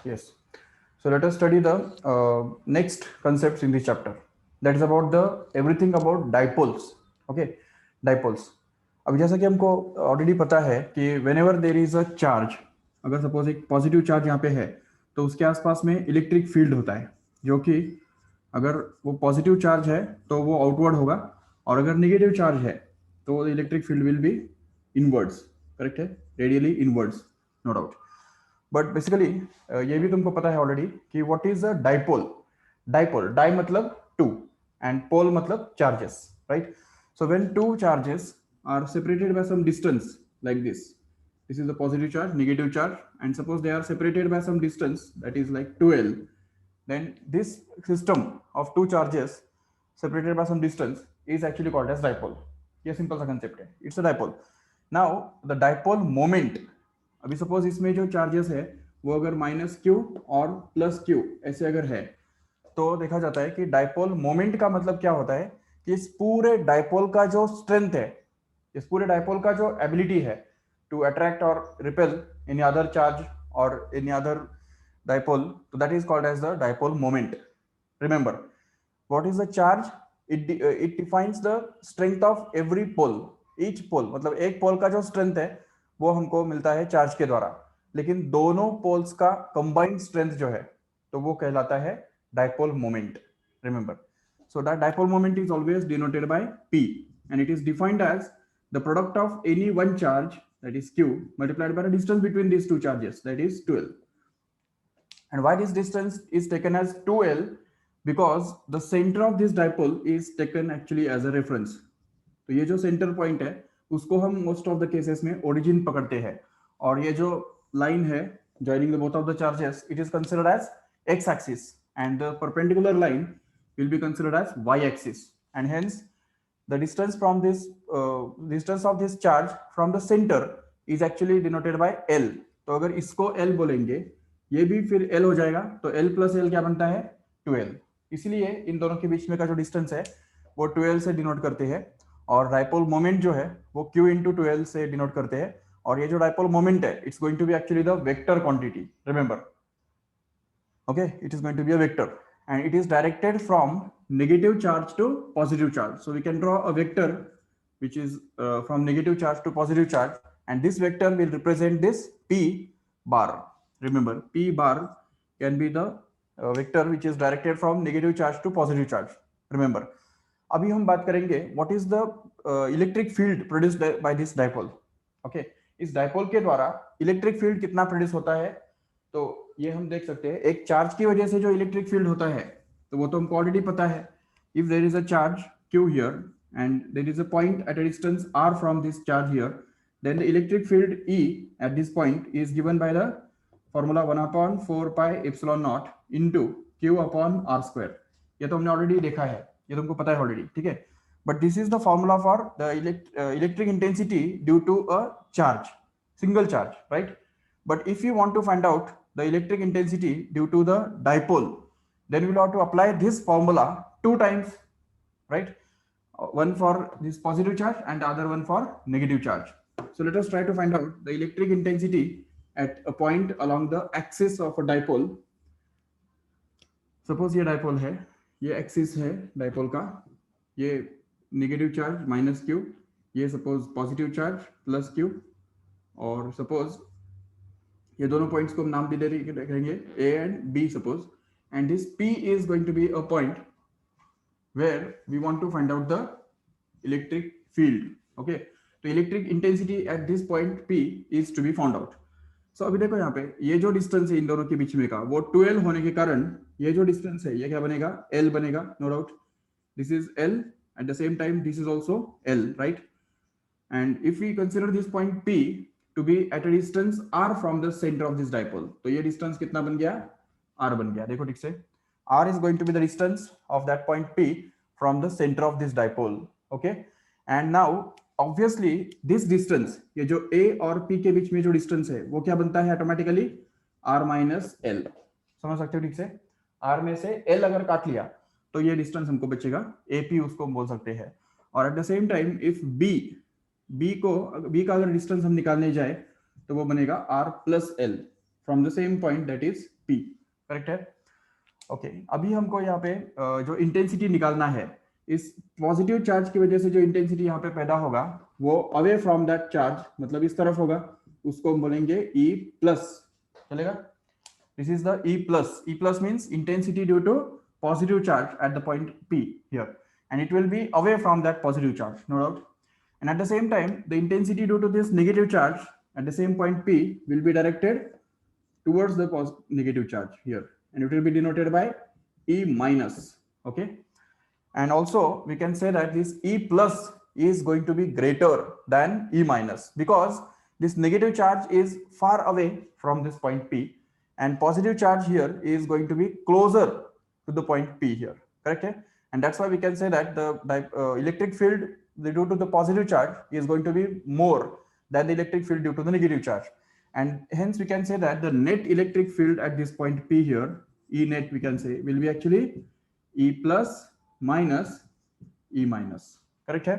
Yes. So let us study the next concepts in this chapter. That is about the everything about dipoles. Okay, dipoles. अब जैसा कि हमको already पता है कि whenever there is a charge, अगर suppose एक पॉजिटिव चार्ज यहाँ पे है तो उसके आसपास में इलेक्ट्रिक फील्ड होता है, जो कि अगर वो पॉजिटिव चार्ज है तो वो आउटवर्ड होगा, और अगर नेगेटिव चार्ज है तो electric field will be inwards. Correct है, radially inwards, no doubt. But basically ये भी तुमको पता है ऑलरेडी कि what is a dipole. Dipole, di मतलब टू एंड पोल मतलब charges, right? So when two charges are separated by some distance like this is a positive charge, negative charge, and suppose they are separated by some distance that is like 2l, then this system of two charges separated by some distance is actually called as dipole. ये simple सा concept है, it's a dipole. Now the dipole moment, अभी suppose इसमें जो charges है वो अगर minus Q और प्लस क्यू ऐसे अगर है तो देखा जाता है कि डाइपोल मोमेंट का मतलब क्या होता है कि इस पूरे डाइपोल का जो स्ट्रेंथ है, इस पूरे डाइपोल का जो एबिलिटी है टू अट्रैक्ट और रिपेल एनी अदर चार्ज और एनी अदर डाइपोल, तो that is called as the dipole moment. Remember, what is the charge? It defines the strength of every pole. Each pole मतलब एक पोल का जो strength है वो हमको मिलता है चार्ज के द्वारा, लेकिन दोनों पोल्स का कंबाइंड स्ट्रेंथ जो है तो वो कहलाता है dipole moment. Remember, so that dipole moment is always denoted by P, and it is defined as the product of any one charge, that is Q, multiplied by the distance between these two charges, that is 2l. And why this distance is taken as 2l? Because the center of this dipole is taken actually as a reference. तो ये जो centre point है उसको हम most of the cases में origin पकड़ते हैं, और ये जो लाइन है joining the both of the charges, it is considered as x axis, and the perpendicular line will be considered as y axis, and hence the distance from this distance of this charge from the center is actually denoted by l. तो अगर इसको l बोलेंगे, ये भी फिर l हो जाएगा, तो l plus l क्या बनता है? 2l. इसलिए इन दोनों के बीच में का जो डिस्टेंस है वो 2l से डिनोट करते हैं, और डाइपोल मोमेंट जो है वो q इंटू 2l से डिनोट करते हैं. और ये जो डाइपोल मोमेंट है it's going to be actually the vector quantity. Remember, okay, it is going to be a vector, and it is directed from negative charge to positive charge. So we can draw a vector which is from negative charge to positive charge, and this vector will represent this P bar. Remember, P bar can be the vector which is directed from negative charge to positive charge. Remember, अभी हम बात करेंगे what is the electric field produced by this dipole. Okay, इस dipole के द्वारा electric field कितना produce होता है तो ये हम देख सकते हैं. एक चार्ज की वजह से जो इलेक्ट्रिक फील्ड होता है तो वो तो हमको ऑलरेडी पता है. If there is a charge q here and there is a point at a distance r from this charge here, then the electric field E at this point is given by the formula 1 upon 4 pi epsilon naught into q upon r square. ये तो हमने already देखा है, ये तुमको पता है already, ठीक है. But this is the formula for the electric intensity due to a charge, single charge, right? But if you want to find out the electric intensity due to the dipole, then we will have to apply this formula two times, right? One for this positive charge and the other one for negative charge. So let us try to find out the electric intensity at a point along the axis of a dipole. Suppose ये dipole है, ये axis है dipole का, ये negative charge minus Q, ये suppose positive charge plus Q, और suppose ये दोनों पॉइंट्स को हम नाम भी दे रखेंगे A and B suppose, and this P is going to be a point where we want to find out the electric field. Okay, तो electric intensity at this point P is to be found out. So अभी देखो यहाँ पे ये जो distance है इन दोनों के बीच में का वो 12 होने के कारण ये जो डिस्टेंस है ये क्या बनेगा? एल बनेगा, no doubt. This is L. At the same time, this is also L, right? And if we consider this point P to be at a distance R from the center of this dipole, तो ये distance कितना बन गया? R बन गया. देखो ठीक से, R is going to be the distance of that point P from the center of this dipole. Okay? And now, obviously, this distance, ये जो A और P के बीच में जो distance है, वो क्या बनता है automatically? R minus L. समझ सकते हो ठीक से? R में से L अगर काट लिया तो ये डिस्टेंस हमको बचेगा, AP उसको हम बोल सकते हैं. और eight the same time if B का अगर डिस्टेंस हम निकालने जाए तो वो बनेगा R plus L from the same point that is P, correct है? ओके अभी हमको यहाँ पे जो इंटेंसिटी निकालना है, इस पॉजिटिव चार्ज की वजह से जो इंटेंसिटी यहाँ पे पैदा होगा वो अवे फ्रॉम दैट चार्ज, मतलब इस तरफ होगा, उसको हम बोलेंगे E प्लस, चलेगा? This is the E plus. E plus means intensity due to positive charge at the point P here, and it will be away from that positive charge, no doubt. And at the same time, the intensity due to this negative charge at the same point P will be directed towards the negative charge here, and it will be denoted by E minus. Okay, and also we can say that this E plus is going to be greater than E minus, because this negative charge is far away from this point P, and positive charge here is going to be closer to the point P here, correct? And that's why we can say that the electric field due to the positive charge is going to be more than the electric field due to the negative charge, and hence we can say that the net electric field at this point P here, E net, we can say will be actually E plus minus E minus, correct है?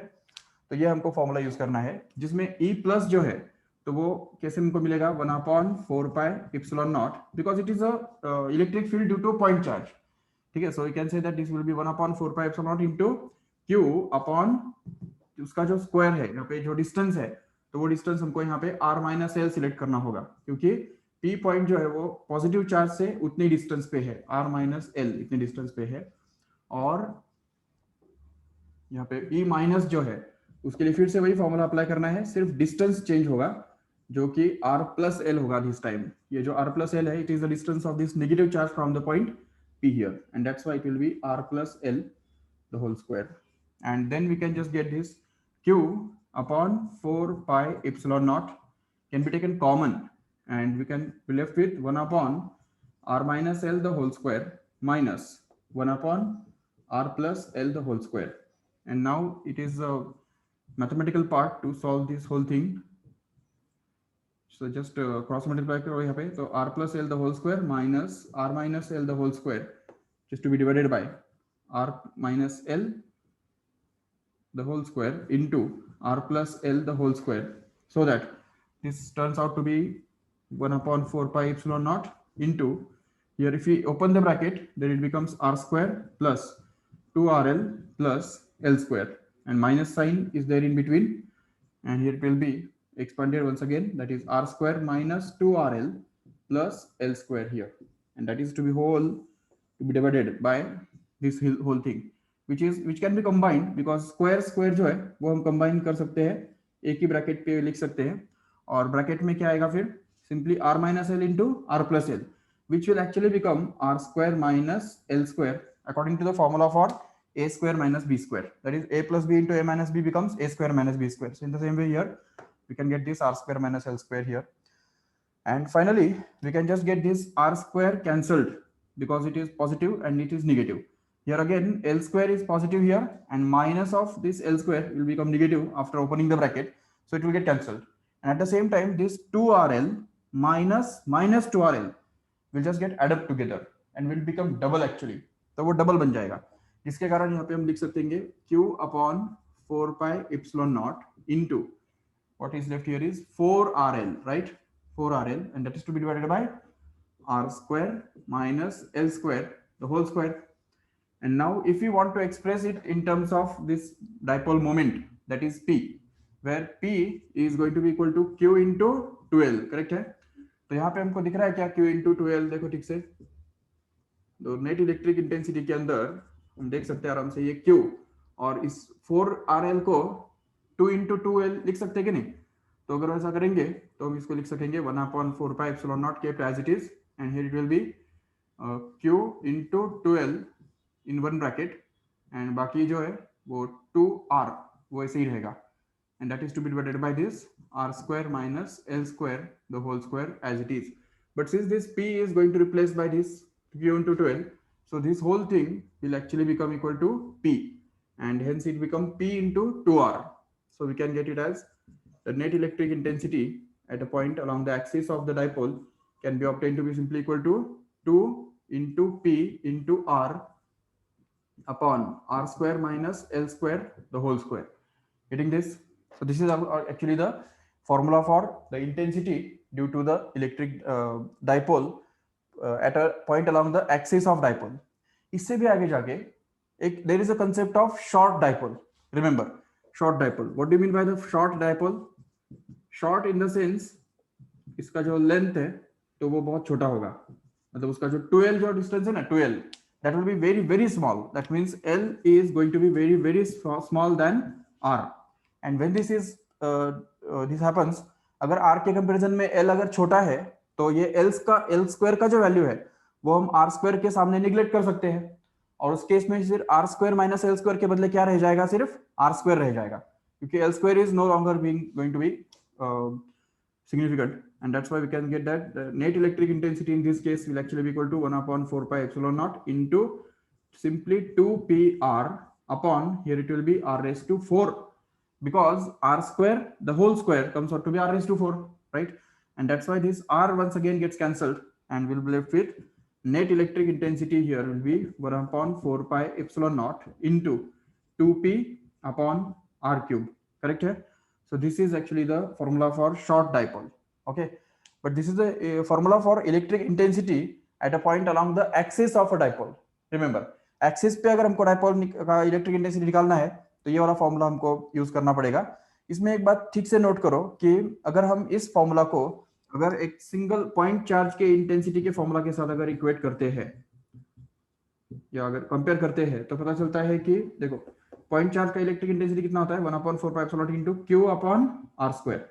तो ये हमको formula use करना है, जिसमें E plus जो है तो वो कैसे हमको मिलेगा, 1/4 pi epsilon naught, because it is a electric field due to point charge. ठीक है, so we can say that this will be 1/4 pi epsilon naught into Q upon उसका जो स्क्वायर है, यहाँ पे जो डिस्टेंस है, तो वो डिस्टेंस हमको यहाँ पे R माइनस L सिलेक्ट करना होगा, क्योंकि P पॉइंट जो है वो पॉजिटिव चार्ज से उतनी डिस्टेंस पे है, R माइनस L इतनी डिस्टेंस पे है, और यहाँ पे E माइनस जो है उसके लिए फिर से वही फॉर्मूला अप्लाई करना है, सिर्फ डिस्टेंस चेंज होगा, जो कि R प्लस L होगा दिस टाइम. ये जो R प्लस L है, it is the distance of this negative charge from the point P here, and that's why it will be R plus L the whole square. And then we can just get this Q upon 4 pi epsilon naught can be taken common, and we can be left with 1 upon R minus L the whole square minus 1 upon R plus L the whole square. And now it is a mathematical part to solve this whole thing. So just cross multiply करो यहाँ पे, तो R plus L the whole square minus R minus L the whole square just to be divided by R minus L the whole square into R plus L the whole square, so that this turns out to be 1/4 pi epsilon naught into, here if we open the bracket, then it becomes R square plus 2RL plus L square, and minus sign is there in between, and here it will be expanded once again, that is R square minus 2RL plus L square here, and that is to be divided by this whole thing, which can be combined, because square जो है वो हम combine कर सकते हैं, एक ही bracket पे लिख सकते हैं, और ब्रैकेट में क्या आएगा फिर, simply R minus L into R plus L, which will actually become R square minus L square according to the formula for A square minus B square, that is A plus B into A minus B becomes A square minus B square. So in the same way here we can get this R square minus L square here, and finally we can just get this R square cancelled, because it is positive and it is negative. Here again L square is positive here, and minus of this L square will become negative after opening the bracket, so it will get cancelled. And at the same time this 2RL minus 2RL will just get added up together and will become double actually, तो वो double बन जाएगा, जिसके कारण यहाँ पे हम लिख सकते हैं Q upon 4 pi epsilon naught into what is left here is 4RL, right? 4RL, and that is to be divided by R square minus L square the whole square. And now if we want to express it in terms of this dipole moment, that is P, where P is going to be equal to Q into 2L, correct है? तो यहाँ पे हमको दिख रहा है क्या, Q into 2L, देखो ठीक से, तो नेट इलेक्ट्रिक इंटेंसिटी के अंदर हम देख सकते हैं आराम से ये Q, और इस 4RL को 2 into 2L लिख सकते हैं कि नहीं? तो अगर ऐसा करेंगे तो हम इसको लिख सकेंगे 1/4 pi epsilon naught kept as it is, and here it will be Q into 2L in one bracket, and बाकी जो है वो 2R वो ऐसे ही रहेगा, and that is to be divided by this R square minus L square the whole square as it is. But since this P is going to replace by this Q into 2L, so this whole thing will actually become equal to P, and hence it become P into 2R. So we can get it as the net electric intensity at a point along the axis of the dipole can be obtained to be simply equal to 2 into P into R upon R square minus L square the whole square. Getting this? So this is actually the formula for the intensity due to the electric dipole at a point along the axis of dipole. इससे भी आगे जाके एक there is a concept of short dipole. Remember, short dipole. What do you mean by the short dipole? Short in the sense इसका जो length है तो वो बहुत छोटा होगा, मतलब उसका जो 2l जो डिस्टेंस है ना 2l, that will be very very small. That means l is going to be very very small than r. And when this happens, अगर r के कंपैरिजन में l अगर छोटा है तो ये l स्क्वायर का जो वैल्यू है वो हम r स्क्वायर के सामने निगलेक्ट कर सकते हैं, और उस केस में सिर्फ r square minus l square के बदले क्या रह जाएगा, सिर्फ r स्क्वायर रह जाएगा, क्योंकि l square is no longer going to be significant. And that's why we can get that the net electric intensity in this case will actually be equal to 1 upon 4 pi epsilon naught into simply 2pr upon, here it will be r raised to 4, because r square, the whole square comes out to be r raised to 4, right? And that's why this r once again gets cancelled and we'll be left with net electric intensity here will be 1 upon 4 pi epsilon naught into 2p upon r cube, correct here? So this is actually the formula for short dipole, okay? But this is the formula for electric intensity at a point along the axis of a dipole. Remember, axis पे अगर हमको dipole का electric intensity निकालना है तो ये वाला formula हमको use करना पड़ेगा. इसमें एक बात ठीक से नोट करो कि अगर हम इस फॉर्मूला को अगर एक सिंगल पॉइंट चार्ज के इंटेंसिटी के फॉर्मूला के साथ अगर इक्वेट करते हैं या अगर कंपेयर करते हैं तो पता चलता है कि देखो पॉइंट चार्ज का इलेक्ट्रिक इंटेंसिटी कितना होता है, 1/4 pi epsilon into q upon r square.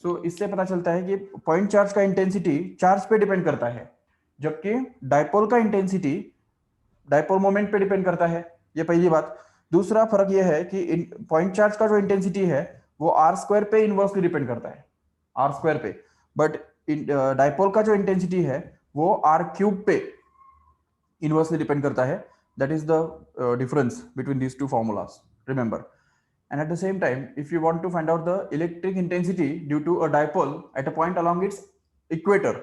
So इससे पता चलता है कि पॉइंट चार्ज का इंटेंसिटी चार्ज पे डिपेंड करता है, जबकि डाइपोल का इंटेंसिटी डाइपोल मोमेंट पे डिपेंड करता है. ये पहली बात. दूसरा फर्क ये है कि पॉइंट चार्ज का जो इंटेंसिटी है वो r स्क्वायर पे इनवर्सली डिपेंड करता है, r स्क्वायर पे, बट डाइपोल का जो इंटेंसिटी है वो r क्यूब पे इनवर्सली डिपेंड करता है. That is the difference between these two formulas, remember. And at the same time, if you want to find out the electric intensity due to a dipole at a point along its equator,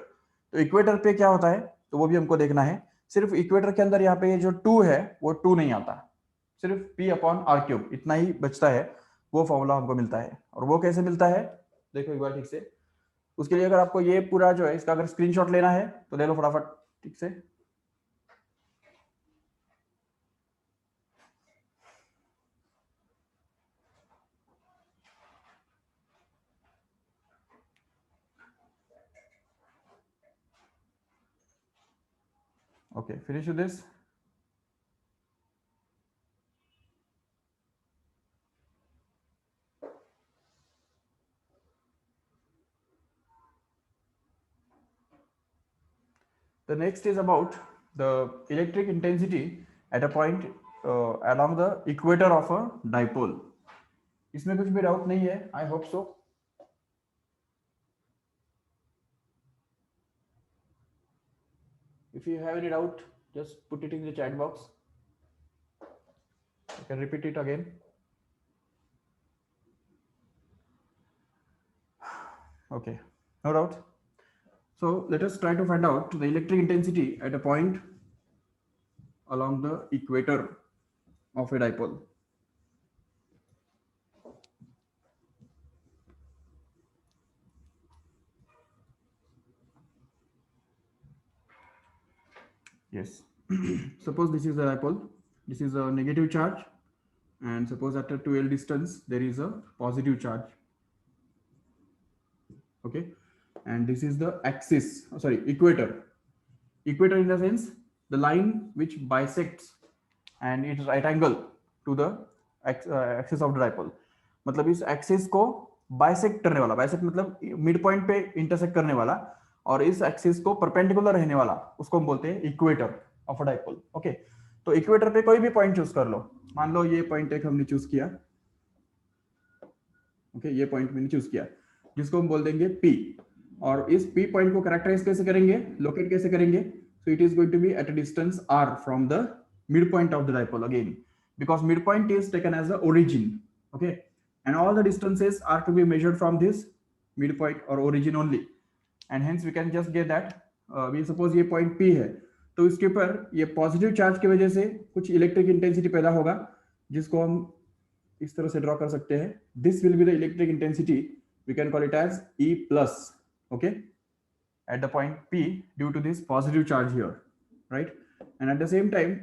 तो equator पे क्या होता है तो वो भी हमको देखना है. सिर्फ इक्वेटर के अंदर यहाँ पे जो 2 है वो 2 नहीं आता, सिर्फ p अपॉन r क्यूब इतना ही बचता है. वो फॉर्मूला हमको मिलता है, और वो कैसे मिलता है देखो एक बार ठीक से. उसके लिए अगर आपको ये पूरा जो है इसका अगर स्क्रीनशॉट लेना है तो ले लो फटाफट ठीक से. Okay, finish with this. The next is about the electric intensity at a point along the equator of a dipole. इसमें कुछ भी डाउट नहीं है, I hope so. If you have any doubt, just put it in the chat box. You can repeat it again. Okay, no doubt. So let us try to find out the electric intensity at a point along the equator of a dipole. Yes. Suppose this is a dipole, this is a negative charge, and suppose at a 2l distance there is a positive charge, okay? And this is the axis, equator. Equator in the sense the line which bisects and it's right angle to the axis of the dipole. मतलब इस axis को bisect करने वाला, bisect मतलब mid point पे intersect करने वाला, और इस एक्सिस को परपेंडिकुलर रहने वाला उसको हम बोलते हैं equator of a dipole. Okay, तो इक्वेटर पे कोई भी पॉइंट चूज कर लो. मान लो ये पॉइंट एक हमने चूज किया, ओके, ये पॉइंट मैंने चूज किया जिसको हम बोल देंगे P, और इस P पॉइंट को कैरेक्टराइज कैसे करेंगे, लोकेट कैसे करेंगे? So it is going to be at a distance r from the midpoint of the dipole again, because midpoint is taken as the origin, okay, and all the distances are to be measured from this midpoint or origin only, and hence we can just get that we suppose ये point P है तो इसके ऊपर ये positive charge की वजह से कुछ इलेक्ट्रिक इंटेंसिटी पैदा होगा जिसको हम इस तरह से ड्रॉ कर सकते हैं. This will be the electric intensity, we can call it as E+, okay, at the point P due to this positive charge here, right? And at the same time,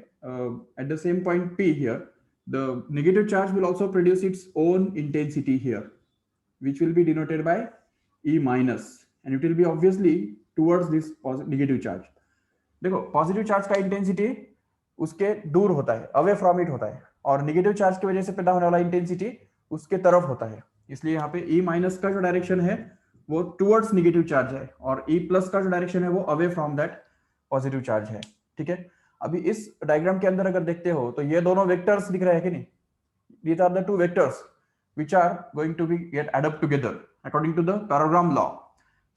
at the same point P here, the negative charge will also produce its own intensity here, which will be denoted by E minus, and it will be obviously towards this negative charge. देखो positive charge का intensity उसके दूर होता है, away from it होता है, और negative charge की वजह से पैदा होने वाला इंटेंसिटी उसके तरफ होता है। इसलिए यहाँ पे E माइनस का जो डायरेक्शन है वो टुवर्ड्स नेगेटिव चार्ज है, और E प्लस का जो डायरेक्शन है वो away from that positive charge है। ठीक है, अभी इस डायग्राम के अंदर अगर देखते हो तो ये दोनों वेक्टर्स दिख रहे हैं कि नहीं? These are the two vectors which are going to be get add up together according to the parallelogram law.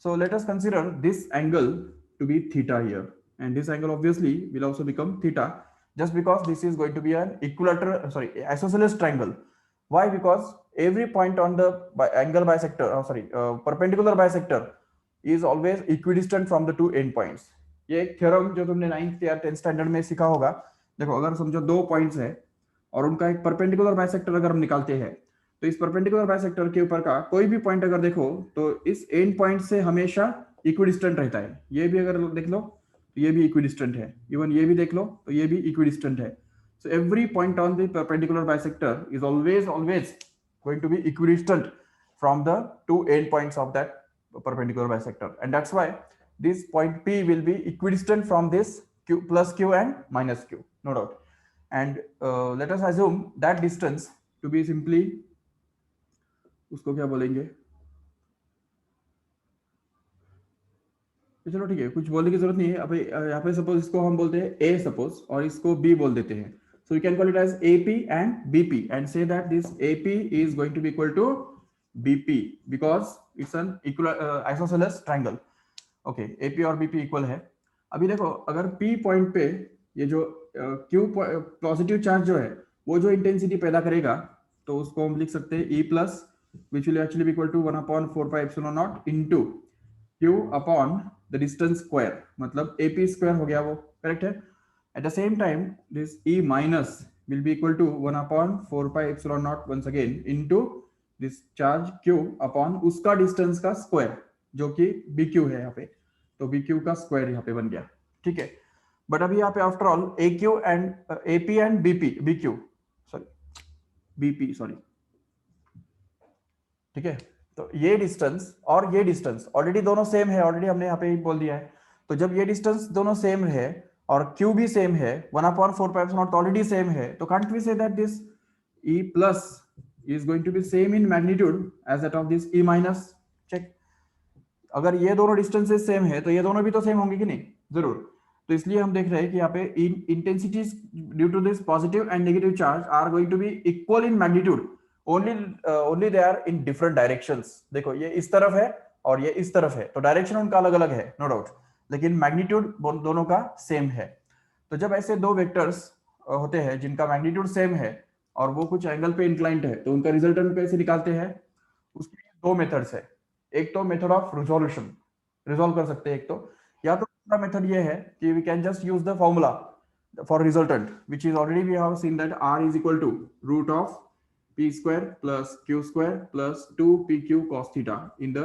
So let us consider this angle to be theta here, and this angle obviously will also become theta, just because this is going to be an equilateral, isosceles triangle. Why? Because every point on the angle bisector, perpendicular bisector is always equidistant from the two end points. ये एक theorem जो तुमने 9th या 10th standard में सीखा होगा। देखो अगर समझो दो पॉइंट्स है और उनका एक परपेंडिकुलर बाइसेक्टर अगर हम निकालते हैं, तो इस परपेंडिकुलर बाइसेक्टर के ऊपर का कोई भी पॉइंट अगर देखो तो इस एंड पॉइंट से हमेशा इक्विडिस्टेंट रहता है। ये भी अगर देख लो तो ये भी इक्विडिस्टेंट है, इवन ये भी देख लो तो ये भी इक्विडिस्टेंट है। So every point on the perpendicular bisector is always going to be equidistant from the two end points of that perpendicular bisector, and that's why this point P will be equidistant from this Q plus Q and minus Q, no doubt. And let us assume that distance to be simply, उसको क्या बोलेंगे, चलो ठीक है, कुछ बोलने की जरूरत नहीं है। अब यहाँ पे सपोज इसको हम बोलते हैं A सपोज, और इसको B बोल देते हैं। So we can call it as AP and BP and say that this AP is going to be equal to BP because it's an isosceles triangle. Okay, AP और BP equal है। अभी देखो अगर P point पे ये जो Q positive charge जो है वो जो इंटेंसिटी पैदा करेगा, तो उसको हम लिख सकते हैं E plus which will actually be equal to 1/4πε0 into Q upon the distance square, मतलब AP स्क्वायर हो गया वो, करेक्ट है। At the same time this E minus will be equal to 1/4πε0 once again into this charge Q upon उसका distance का square जो कि BQ है यहाँ पे, तो BQ का स्क्वायर यहाँ पे बन गया। ठीक है, बट अभी यहाँ पे after all AQ and AP and BP sorry, ठीक है। तो ये डिस्टेंस और ये डिस्टेंस ऑलरेडी दोनों सेम है, ऑलरेडी हमने यहाँ पे बोल दिया है। तो जब ये डिस्टेंस दोनों सेम है और Q भी सेम है, 1/4πε0 ऑलरेडी सेम है, तो can't we say that this E plus is going to be same in magnitude as that of this E minus? check, अगर ये दोनों डिस्टेंसेस सेम है तो ये दोनों भी तो सेम होंगे कि नहीं? जरूर। तो इसलिए हम देख रहे हैं कि यहाँ पे intensities due to this positive and negative charge are going to be equal in magnitude, only they are in different directions. देखो ये इस तरफ है और ये इस तरफ है, तो डायरेक्शन उनका अलग अलग है, नो डाउट, लेकिन मैग्नीट्यूड दोनों का सेम है। तो जब ऐसे दो वेक्टर्स होते हैं जिनका मैग्नीट्यूड सेम है और वो कुछ एंगल पे इंक्लाइंड है, तो उनका रिजल्टेंट कैसे निकालते हैं? उसके दो मेथड्स है। एक तो मेथड ऑफ रिजोल्यूशन, रिजोल्व कर सकते हैं एक तो, या तो दूसरा मेथड ये है कि we can just use the formula for resultant which is already we have seen that R is equal to root of P square plus Q square plus 2PQ cos theta in the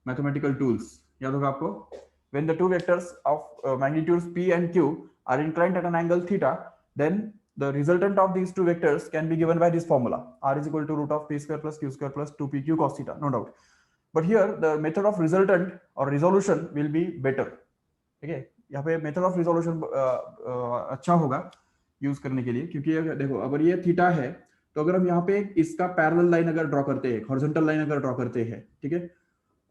mathematical tools. याद होगा आपको, when the two vectors of magnitudes P and Q are inclined at an angle theta, then the resultant of these two vectors can be given by this formula, R is equal to root of P square plus Q square plus 2PQ cos theta, no doubt. But here the method of resultant or resolution will be better. ठीक है, यहाँ पे method of resolution अच्छा होगा use करने के लिए, क्योंकि देखो अगर ये थीटा है तो अगर हम यहाँ पे इसका पैरेलल लाइन अगर ड्रॉ करते हैं, हॉरिजॉन्टल लाइन अगर ड्रॉ करते हैं, ठीक है,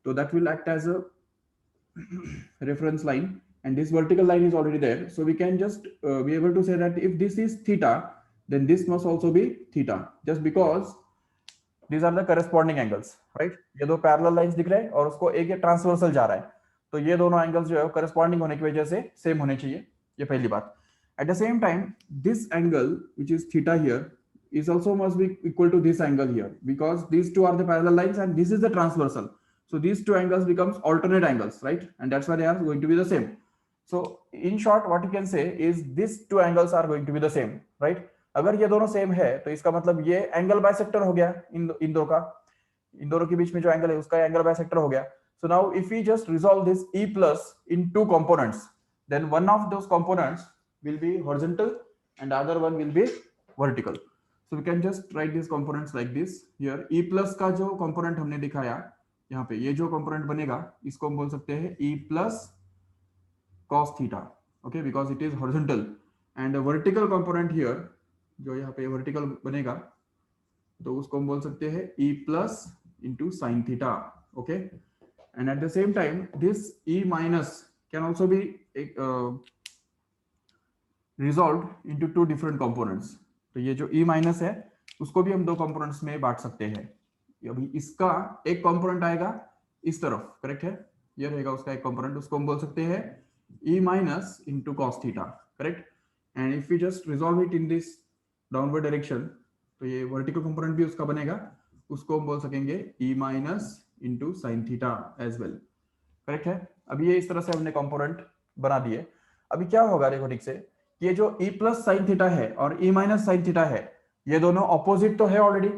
तो that will act as a reference line, and this vertical line is already there, so we can just be able to say that if this is theta, then this must also be theta, just because these are the corresponding angles, right? ये दो parallel lines दिख रहे हैं और उसको एक ये transversal जा रहा है, तो ये दोनों angles जो है corresponding होने की वजह से same होने चाहिए, ये पहली बात। At the same time, this angle which is theta here is also must be equal to this angle here, because these two are the parallel lines and this is the transversal. So these two angles becomes alternate angles, right? And that's why they are going to be the same. So in short, what you can say is these two angles are going to be the same, right? अगर ये दोनों same है तो इसका मतलब ये angle bisector हो गया, इन दोनों का, इन दोनों के बीच में जो एंगल है उसका एंगल बाइसेक्टर हो गया। So now if we just resolve this E plus in two components, then one of those components will be horizontal and the other one will be vertical. So we can just write these components like this. Here E plus का जो component हमने दिखाया यहाँ पे, ये जो component बनेगा इसको हम बोल सकते हैं E plus cos theta, okay, because it is horizontal, and the vertical component here जो यहाँ पे vertical बनेगा तो उसको हम बोल सकते हैं E plus into sin theta, okay. And at the same time this E minus can also be resolved into two different components. तो ये जो E minus है उसको भी हम दो components में बांट सकते हैं. अभी इसका एक component आएगा इस तरफ, करेक्ट है, ये रहेगा उसका एक component, उसको हम बोल सकते हैं E minus into cos theta, correct. And if we just resolve it in this downward direction, तो ये vertical component भी उसका बनेगा, उसको हम बोल सकेंगे E minus into sin theta as well, correct है. अभी ये इस तरह से हमने कंपोनेंट बना दिए. अभी क्या होगा देखो ठीक से, ये जो E प्लस साइन थीटा है और E माइनस साइन थीटा है, ये दोनों ऑपोजिट तो है ऑलरेडी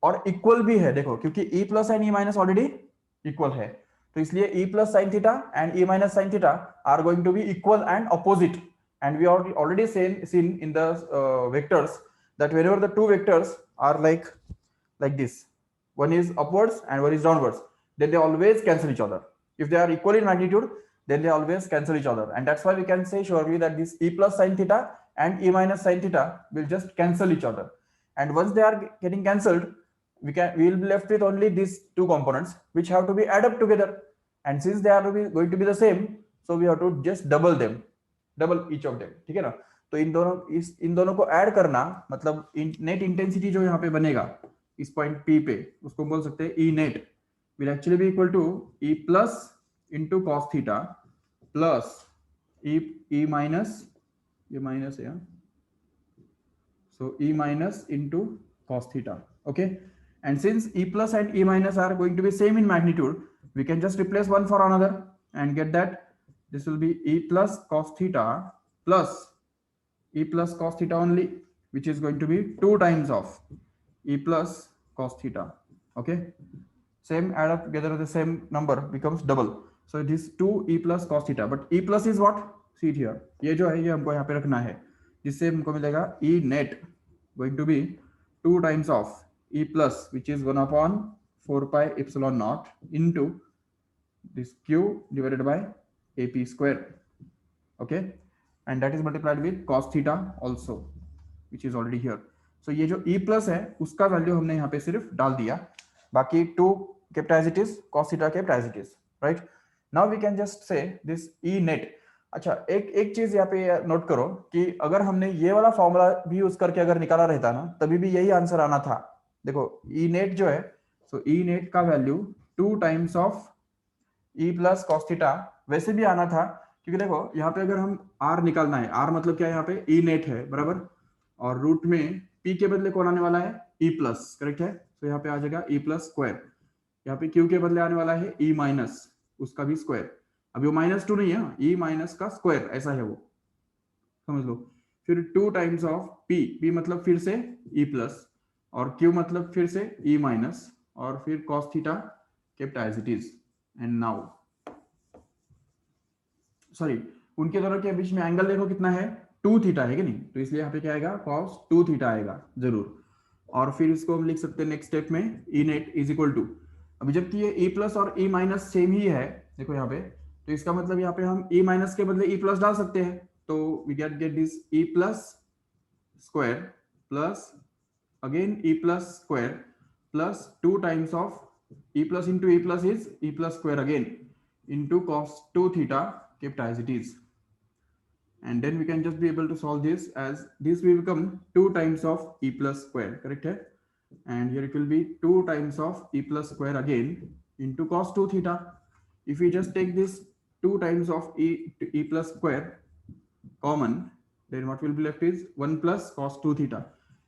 और इक्वल भी है, देखो क्योंकि E plus and E minus already equal है, तो इसलिए E plus sine theta and E minus sine theta are going to be equal and opposite. And we are already seen in the vectors that whenever the two vectors are like this, one is upwards and one is downwards, then they always cancel each other. If they are equal in magnitude, then they always cancel each other, and that's why we can say surely that this E plus sin theta and E minus sin theta will just cancel each other. And once they are getting cancelled, we will be left with only these two components which have to be added up together. And since they are going to be the same, so we have to just double them, double each of them, ठीक है ना. तो इन दोनों को add करना मतलब net intensity जो यहाँ पे बनेगा इस पॉइंट P पे, उसको बोल सकते हैं E net will actually be equal to E plus into cos theta plus E minus, ये माइनस है, so E minus into cos theta, okay. And since E plus and E minus are going to be same in magnitude, we can just replace one for another and get that this will be E plus cos theta plus E plus cos theta only, which is going to be 2 times of E plus cos theta, okay. Same add up together, the same number becomes double, so it is 2 E plus cos theta, but E plus is what, see it here, ये जो है ये हमको यहाँ पे रखना है, जिससे हमको मिलेगा E net going to be 2 times of E plus, which is 1 upon 4 pi epsilon naught into this Q divided by AP square, okay, and that is multiplied with cos theta also, which is already here. So ये जो E plus है उसका value हमने यहाँ पे सिर्फ डाल दिया, बाकी 2 kept as it is, cos theta kept as it is, right. Now we can just say this E net. अच्छा, एक चीज यहाँ पे नोट करो कि अगर हमने ये वाला फॉर्मूला भी यूज करके अगर निकाला रहता ना तभी भी यही आंसर आना था. देखो E net जो है, so E net का value 2 times of E plus cos theta वैसे भी आना था, क्योंकि देखो यहाँ पे अगर हम R निकालना है, R मतलब क्या है यहाँ पे E net है, बराबर, और रूट में P के बदले कौन आने वाला है, E प्लस, करेक्ट है. तो यहाँ पे आ जाएगा E प्लस स्क्वायर, यहाँ पे Q के बदले आने वाला है E माइनस, उसका भी स्क्वायर. अभी वो -2 नहीं है, E माइनस का स्क्वायर ऐसा है वो, समझ लो. फिर 2 टाइम्स ऑफ P मतलब फिर से E प्लस और Q मतलब फिर से E माइनस और फिर cos theta kept as it is. And now sorry, उनके दोनों के बीच में एंगल देखो कितना है, 2 थीटा है कि नहीं, तो इसलिए यहाँ पे क्या आएगा, cos 2 थीटा आएगा जरूर. और फिर इसको हम लिख सकते हैं नेक्स्ट स्टेप में E net is equal to, अभी जबकि ये E प्लस और E माइनस सेम ही है देखो यहाँ पे, तो इसका मतलब यहाँ पे हम E माइनस के बदले E प्लस डाल सकते हैं, तो we get this E plus square plus again E plus square plus 2 times of E plus into E plus is E plus square again into cos 2 theta kept as it is, and then we can just be able to solve this as this will become 2 times of E plus square, correct है, and here it will be 2 times of E plus square again into cos 2 theta. If we just take this 2 times of E plus square common, then what will be left is 1 plus cos 2 theta,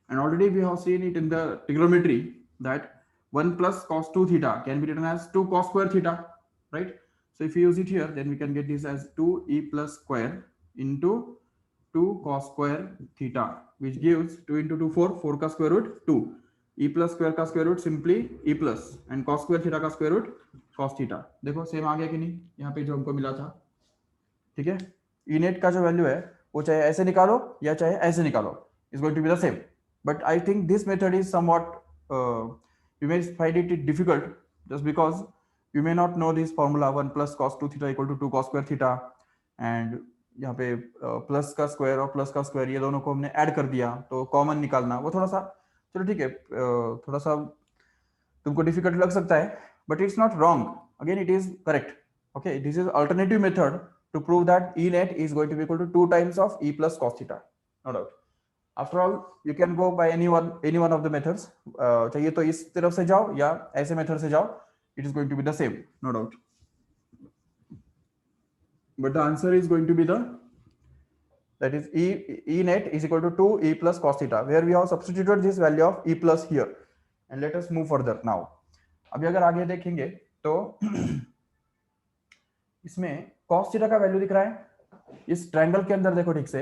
and already we have seen it in the trigonometry that 1 plus cos 2 theta can be written as 2 cos square theta, right. So if we use it here, then we can get this as 2E plus square into 2 cos square theta, which gives 2 into 2 4 का square root 2, E plus square का square root simply E plus, and cos square theta का square root cos theta. देखो same आ गया कि नहीं, यहाँ पे जो हमको मिला था, ठीक है। ई नेट का जो वैल्यू है वो चाहे ऐसे निकालो या चाहे ऐसे निकालो, is going to be the same. But I think this method is somewhat, you may find it difficult just because you may not know this formula 1 plus cos 2 theta equal to 2 cos square theta, and यहाँ पे plus का square और plus का square ये दोनों को हमने add कर दिया तो कॉमन निकालना वो थोड़ा सा, चलो ठीक है, थोड़ा सा तुमको डिफिकल्ट लग सकता है, but it's not wrong, again it is correct. Okay, this is alternative method to prove that E net is going to be equal to 2 times of E plus cos theta, no doubt. After all, you can go by any one of the methods. चाहिए तो इस तरफ से जाओ या ऐसे method से जाओ, it is going to be the same, no doubt. But the answer is going to be that is E net is equal to 2 E plus cos theta, where we have substituted this value of E plus here. And let us move further now. अभी अगर आगे देखेंगे तो इसमें cos theta का value दिख रहा है इस ट्रायंगल के अंदर। देखो ठीक से,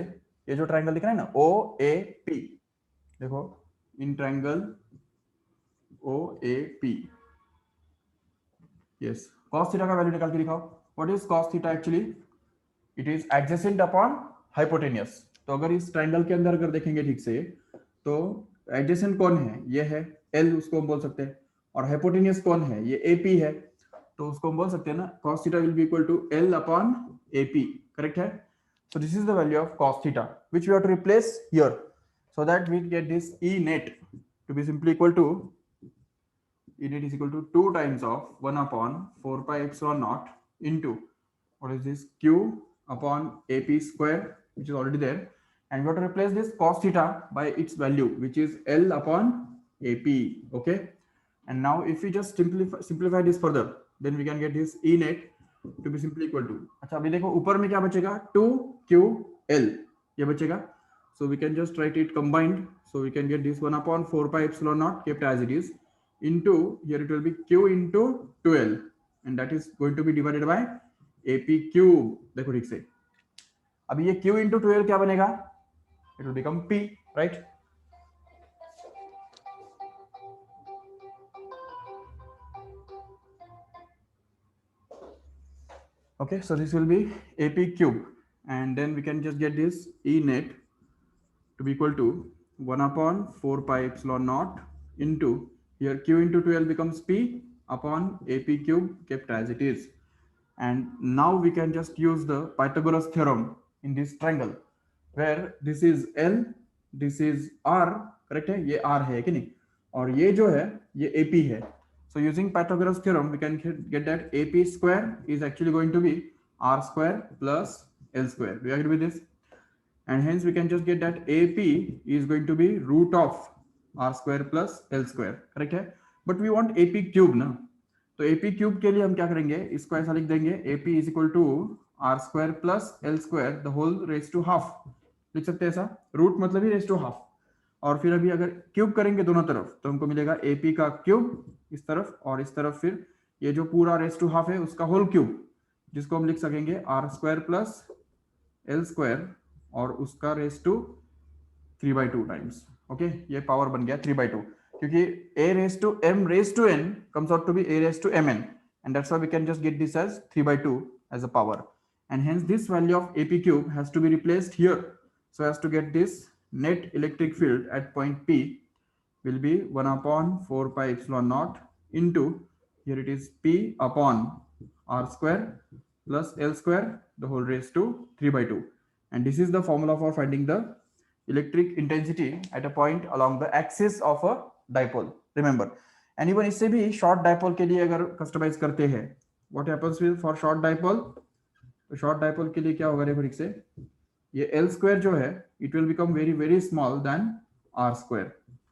ये जो ट्रायंगल दिख रहा है ना ओ ए पी, देखो in triangle O A P, yes, cos theta का वैल्यू निकाल के दिखाओ। What is cos theta actually? It is adjacent upon hypotenuse. तो अगर इस ट्रायंगल के अंदर अगर देखेंगे ठीक से तो एडजेसेंट कौन है? ये है L, उसको हम बोल सकते हैं, और हाइपोटेनियस कौन है? ये AP है, तो उसको हम बोल सकते हैं ना cos theta will be equal to L upon AP, correct है। So this is the value of cos theta which we have to replace here, so that we get this E net to be simply equal to, E net is equal to 2 times of 1 upon 4 pi epsilon naught into what is this Q upon AP square, which is already there, and we have to replace this cos theta by its value which is L upon AP. Okay, and now if we just simplify this further, then we can get this E net to be simply equal to, अच्छा अभी देखो ऊपर में क्या बचेगा? 2QL ये बचेगा, so we can just write it combined, so we can get this 1 upon 4 pi epsilon naught kept as it is into, here it will be Q into 2L, and that is going to be divided by AP cube। देखो ठीक से, अभी ये Q into 2L क्या बनेगा? It will become P, right? Okay, so this will be AP cube, and then we can just get this E net to be equal to 1 upon 4 pi epsilon naught into, here Q into 2L becomes P upon AP cube kept as it is. And now we can just use the Pythagoras theorem in this triangle, where this is L, this is R, correct है, ये R है कि नहीं, और ये जो है ये AP है। So using Pythagoras theorem we can get that AP square is actually going to be R square plus L square. Do you agree with this? And hence we can just get that AP is going to be root of R square plus L square, correct है। But we want AP cube ना, तो AP cube के लिए हम क्या करेंगे, इसको ऐसा लिख देंगे AP is equal to R square plus L square the whole raised to half, लिख सकते हैं ऐसा, रूट मतलब ही raised to half। और फिर अभी अगर क्यूब करेंगे दोनों तरफ तो हमको मिलेगा AP का क्यूब इस तरफ, और इस तरफ फिर ये जो पूरा रेस्ट टू हाफ है उसका होल क्यूब, जिसको हम लिख सकेंगे R square plus L square और उसका रेस्ट टू 3/2 टाइम्स। ओके, ये पावर बन गया 3/2, क्योंकि A raised to M raised to N comes out to be A raised to Mn, and that's why we can just get this as 3/2 as a power, and hence this value of AP cube has to be replaced here, so as to get this net electric field at point P will be 1 upon 4 pi epsilon naught into, here it is P upon R square plus L square the whole raised to 3/2, and this is the formula for finding the electric intensity at a point along the axis of a dipole, remember। and even इससे भी short dipole के लिए अगर customize करते हैं, what happens with for short dipole, तो short dipole के लिए क्या होगा, देखो ठीक से, ये L square जो है it will become very very small than R square,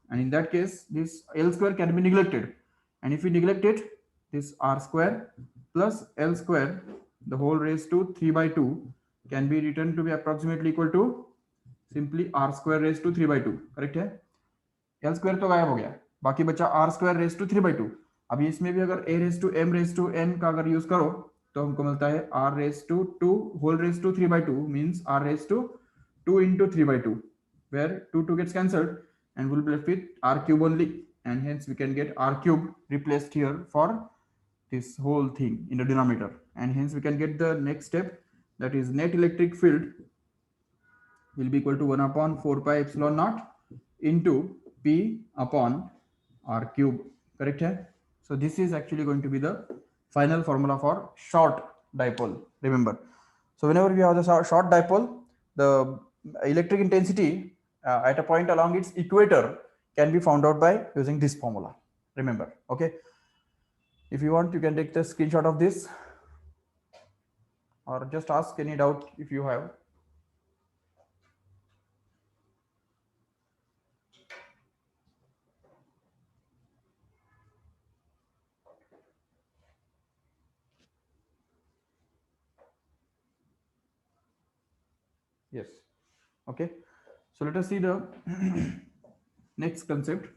and in that case this L square can be neglected, and if we neglect it, this R square plus L square the whole raised to 3/2 can be written to be approximately equal to simply R square raised to 3/2, correct है। L square तो गायब हो गया, बाकी बचा R square raised to 3/2। अभी इसमें भी अगर A raised to M raised to N का अगर यूज करो तो हमको मिलता है R raised to 2 whole raised to 3/2 means R raised to 2 into 3/2, where 2 gets cancelled and we'll be left with R cube only, and hence we can get R cube replaced here for this whole thing in the denominator, and hence we can get the next step, that is net electric field will be equal to 1 upon 4 pi epsilon naught into P upon R cube. Correct hai? So this is actually going to be the final formula for short dipole. Remember, so whenever we have the short dipole, the electric intensity at a point along its equator can be found out by using this formula. Remember, okay? If you want, you can take the screenshot of this or just ask any doubt if you have. Yes. Okay. So let us see the next concept.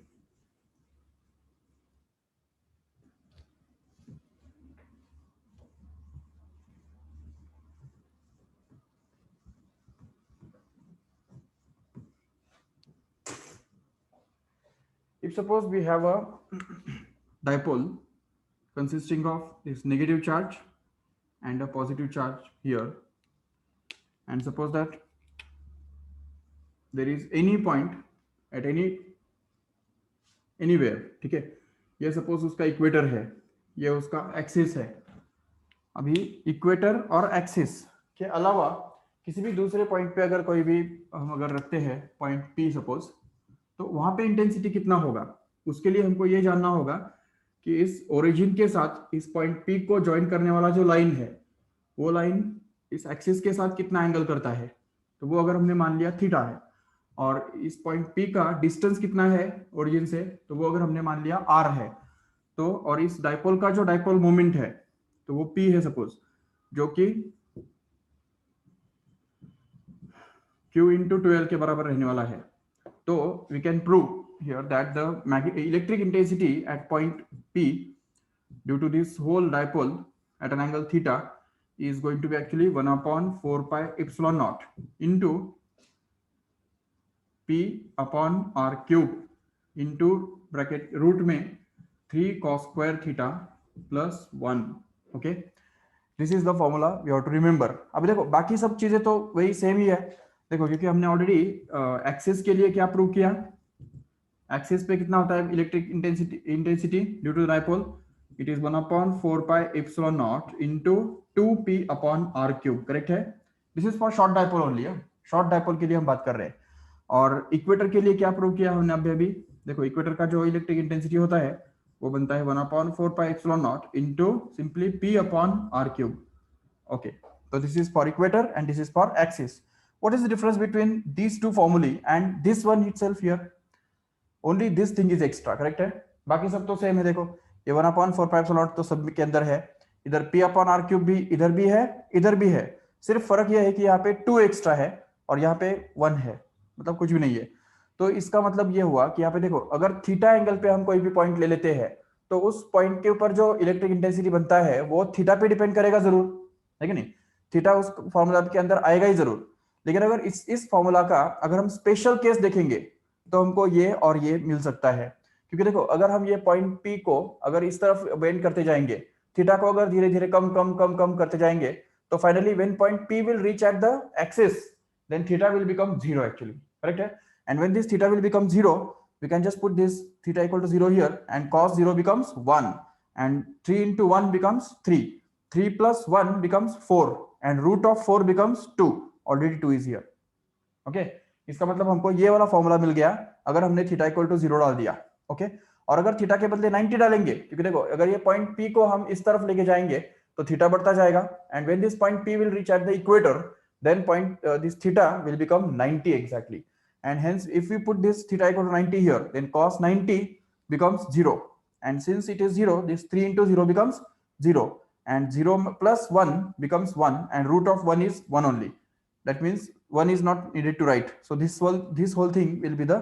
If suppose we have a dipole consisting of this negative charge and a positive charge here, and suppose that there is any point at anywhere, ठीक है, ये suppose उसका equator है, ये उसका axis है. अभी equator और एक्सिस के अलावा किसी भी दूसरे पॉइंट पे अगर कोई भी हम अगर रखते हैं पॉइंट पी सपोज, तो वहां पे इंटेंसिटी कितना होगा, उसके लिए हमको ये जानना होगा कि इस ओरिजिन के साथ इस पॉइंट पी को ज्वाइन करने वाला जो लाइन है, वो लाइन इस एक्सिस के साथ कितना एंगल करता है. तो वो अगर हमने मान लिया थीटा है, और इस पॉइंट पी का डिस्टेंस कितना है ओरिजिन से, तो वो अगर हमने मान लिया आर है, तो और इस डाइपोल का जो डाइपोल मोमेंट है तो वो पी है सपोज, जो कि q इंटू 12 के बराबर रहने वाला है. तो we can prove here that the electric intensity at point P due to this whole dipole at an angle theta is going to be actually 1 upon 4 pi epsilon naught into P upon R cube into bracket root में 3 cos square theta plus 1. Okay, this is the formula we have to remember. अभी देखो बाकी सब चीजें तो वही same ही है. देखो क्योंकि हमने ऑलरेडी एक्सिस के लिए क्या प्रूव किया, एक्सिस पे कितना होता है electric intensity due to dipole, it is 1 upon 4 pi epsilon naught into 2p upon r cube. Correct है? This is for short dipole only. Short dipole के लिए हम बात कर रहे हैं. और इक्वेटर के लिए क्या प्रूव किया हमने अभी. देखो इक्वेटर का जो इलेक्ट्रिक इंटेंसिटी होता है वो बनता है 1 upon 4 pi epsilon naught into simply p upon r cube. Okay, so this is for equator and this is for axis. What is the difference between these two formulae and this one itself here? Only this thing is extra. Correct है? बाकी सब तो same है. देखो ये 1 upon 4 pi epsilon not तो सब के अंदर है, इधर p अपॉन r क्यूब भी इधर भी है, इधर भी है. सिर्फ फर्क यह है कि यहाँ पे 2 एक्स्ट्रा है और यहाँ पे 1 है, मतलब कुछ भी नहीं है. तो इसका मतलब ये हुआ कि यहाँ पे देखो अगर थीटा एंगल पे हम कोई भी पॉइंट ले लेते हैं तो उस पॉइंट के ऊपर जो इलेक्ट्रिक इंटेंसिटी बनता है वो थीटा पे डिपेंड करेगा जरूर, है कि नहीं. थीटा उस फॉर्मूला के अंदर आएगा ही जरूर. लेकिन अगर इस फॉर्मूला का अगर हम स्पेशल केस देखेंगे तो हमको ये और ये मिल सकता है. क्योंकि देखो अगर हम ये पॉइंट पी को अगर इस तरफ बेंड करते जाएंगे, थीटा को अगर धीरे धीरे कम कम कम कम करते जाएंगे, तो finally when point P will reach at the axis then theta will become 0 actually. Correct है? And when this theta will become 0 we can just put this theta equal to 0 here and cos 0 becomes 1 and 3 into 1 becomes 3. 3 plus 1 becomes 4 and root of 4 becomes 2. Already 2 is here. Okay, इसका मतलब हमको ये वाला formula मिल गया अगर हमने theta equal to 0 डाल दिया. ओके, और अगर थीटा के बदले 90 डालेंगे, क्योंकि देखो अगर ये पॉइंट P को हम इस तरफ लेके जाएंगे तो थीटा बढ़ता जाएगा, and when this point P will reach at the equator then point this theta will become 90 exactly. And hence if we put this theta equal to 90 here, then cos 90 becomes 0, and since it is 0, this 3 into 0 becomes 0, and 0 plus 1 becomes 1, and root of 1 is 1 only. That means 1 is not needed to write. So this whole thing will be the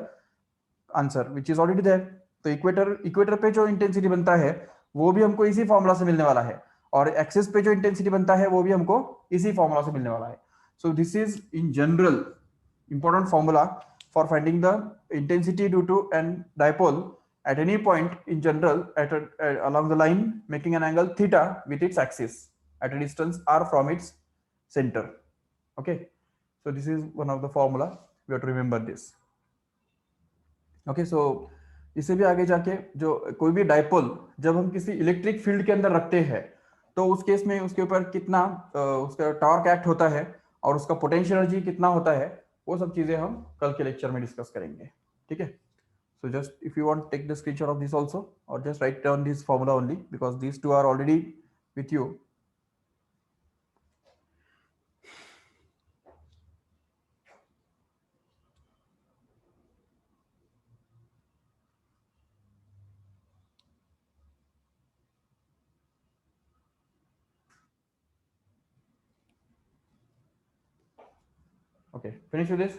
answer which is already there. तो equator पे जो intensity बनता है वो भी हमको इसी formula से मिलने वाला है, और एक्सिस पे जो इंटेंसिटी बनता है वो भी हमको इसी फॉर्मूला से मिलने वाला है. So this is in general important formula for finding the intensity due to an dipole at any point in general along the line making an angle theta with its axis at a distance r from its center. Okay, so this is one of the formula, we have to remember this. Okay, so इससे भी आगे जाके जो कोई भी dipole जब हम किसी इलेक्ट्रिक फील्ड के अंदर रखते हैं तो उस केस में उसके ऊपर कितना उसका टॉर्क एक्ट होता है और उसका पोटेंशियल एनर्जी कितना होता है, वो सब चीजें हम कल के लेक्चर में डिस्कस करेंगे. ठीक है, so just if you want take the screenshot of this also or just write down this formula only because these two are already with you. Okay, finish with this.